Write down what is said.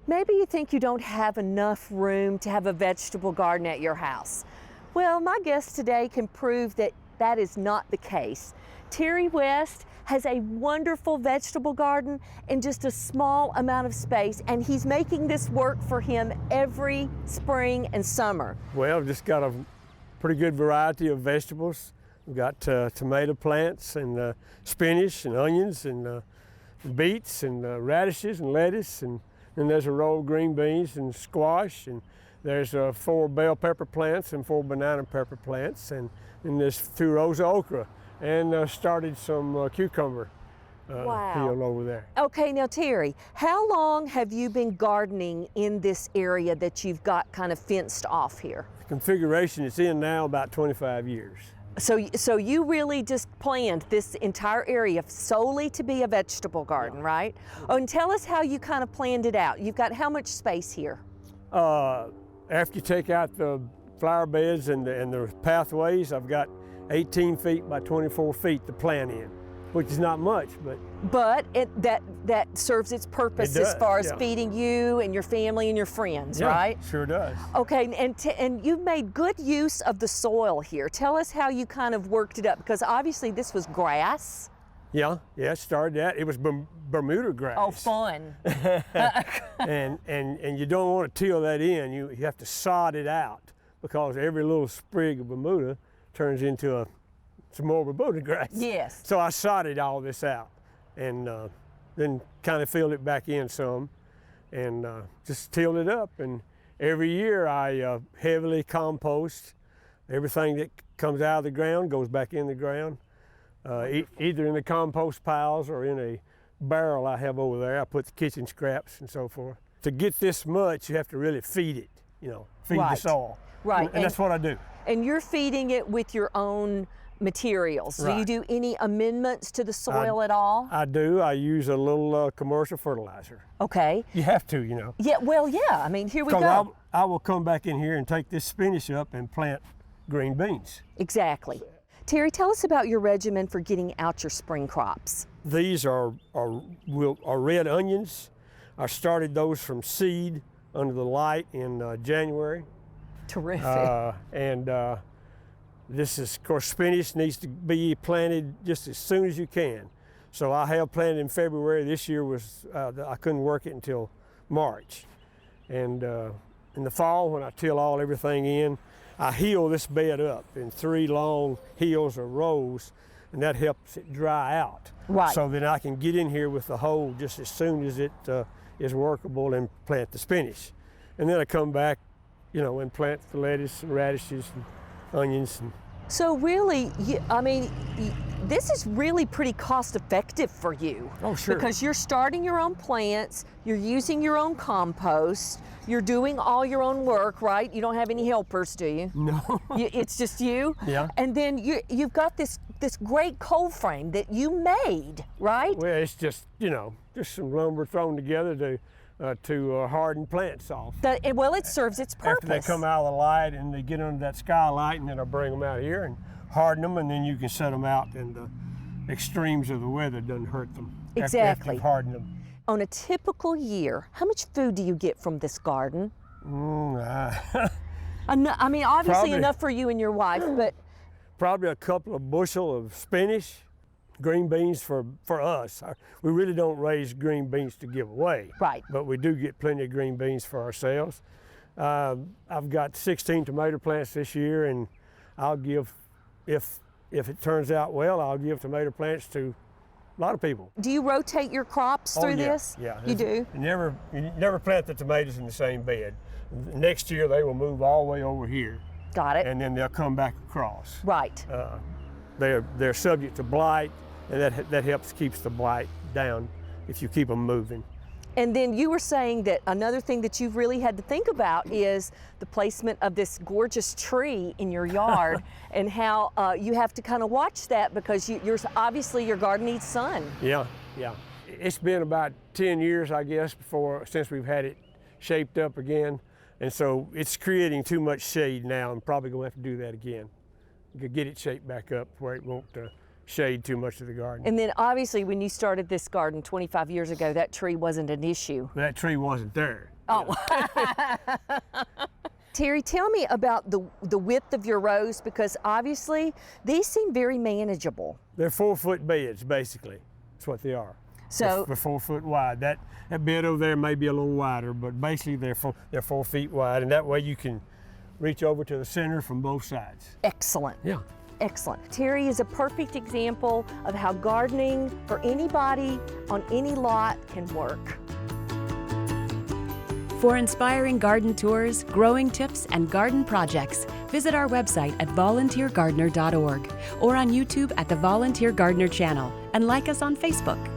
Maybe you think you don't have enough room to have a vegetable garden at your house. Well, my guest today can prove that that is not the case. Terry West has a wonderful vegetable garden in just a small amount of space, and he's making this work for him every spring and summer. Well, just got a pretty good variety of vegetables. We've got tomato plants and spinach and onions and beets and radishes and lettuce, and then there's a row of green beans and squash, and there's 4 bell pepper plants and 4 banana pepper plants, and then there's 2 rows of okra, and started some cucumber field over there. Okay, now Terry, how long have you been gardening in this area that you've got kind of fenced off here? The configuration it's in now about 25 years. So you really just planned this entire area solely to be a vegetable garden, right? Oh, and tell us how you kind of planned it out. You've got how much space here? After you take out the flower beds and the pathways, I've got 18 feet by 24 feet to plant in, which is not much, but that serves its purpose as far as feeding you and your family and your friends, right? Sure does. Okay, and you've made good use of the soil here. Tell us how you kind of worked it up, because obviously this was grass. Yeah, started that. It was Bermuda grass. Oh, fun. and you don't want to till that in. You have to sod it out, because every little sprig of Bermuda turns into some more Bermuda grass. Yes. So I sodded all this out, and then kind of filled it back in some, and just tilled it up. And every year I heavily compost. Everything that comes out of the ground goes back in the ground, either in the compost piles or in a barrel I have over there. I put the kitchen scraps and so forth. To get this much, you have to really feed it, feed the soil. Right. And that's what I do. And you're feeding it with your own materials. Right. Do you do any amendments to the soil at all? I do. I use a little commercial fertilizer. Okay. You have to, Yeah, well, yeah. I mean, here we go. I will come back in here and take this spinach up and plant green beans. Exactly. Terry, tell us about your regimen for getting out your spring crops. These are red onions. I started those from seed under the light in January. Terrific. This is, of course, spinach needs to be planted just as soon as you can. So I have planted in February. This year I couldn't work it until March. And in the fall, when I till everything in, I heel this bed up in 3 long heels or rows, and that helps it dry out. Right. So then I can get in here with the hoe just as soon as it is workable and plant the spinach. And then I come back, and plant the lettuce and radishes and onions. So really, this is really pretty cost effective for you. Oh, sure. Because you're starting your own plants, you're using your own compost, you're doing all your own work, right? You don't have any helpers, do you? No. It's just you? Yeah. And then you've got this great cold frame that you made, right? Well, it's just, just some lumber thrown together to harden plants off. Well, it serves its purpose. After they come out of the light and they get under that skylight, and then I bring them out here and harden them, and then you can set them out, and the extremes of the weather doesn't hurt them. Exactly. After you've hardened them. On a typical year, how much food do you get from this garden? Obviously probably enough for you and your wife, but probably a couple of bushel of spinach, green beans for us. We really don't raise green beans to give away. Right. But we do get plenty of green beans for ourselves. I've got 16 tomato plants this year, and I'll give, if it turns out well, I'll give tomato plants to a lot of people. Do you rotate your crops through this? Yeah. You do? You never plant the tomatoes in the same bed. Next year they will move all the way over here. Got it. And then they'll come back across. Right. They're subject to blight, and that keeps the blight down if you keep them moving. And then you were saying that another thing that you've really had to think about is the placement of this gorgeous tree in your yard and how you have to kind of watch that, because obviously your garden needs sun. Yeah. It's been about 10 years, I guess, since we've had it shaped up again. And so it's creating too much shade now. I'm probably going to have to do that again. Get it shaped back up where it won't shade too much of the garden. And then obviously when you started this garden 25 years ago, that tree wasn't an issue. That tree wasn't there. Oh. Terry, tell me about the width of your rows, because obviously these seem very manageable. They're 4-foot beds, basically. That's what they are. So they're 4 foot wide. That bed over there may be a little wider, but basically they're 4 feet wide, and that way you can reach over to the center from both sides. excellent. Yeah. Excellent. Terry is a perfect example of how gardening for anybody on any lot can work. For inspiring garden tours, growing tips, and garden projects, visit our website at volunteergardener.org or on YouTube at the Volunteer Gardener channel, and like us on Facebook.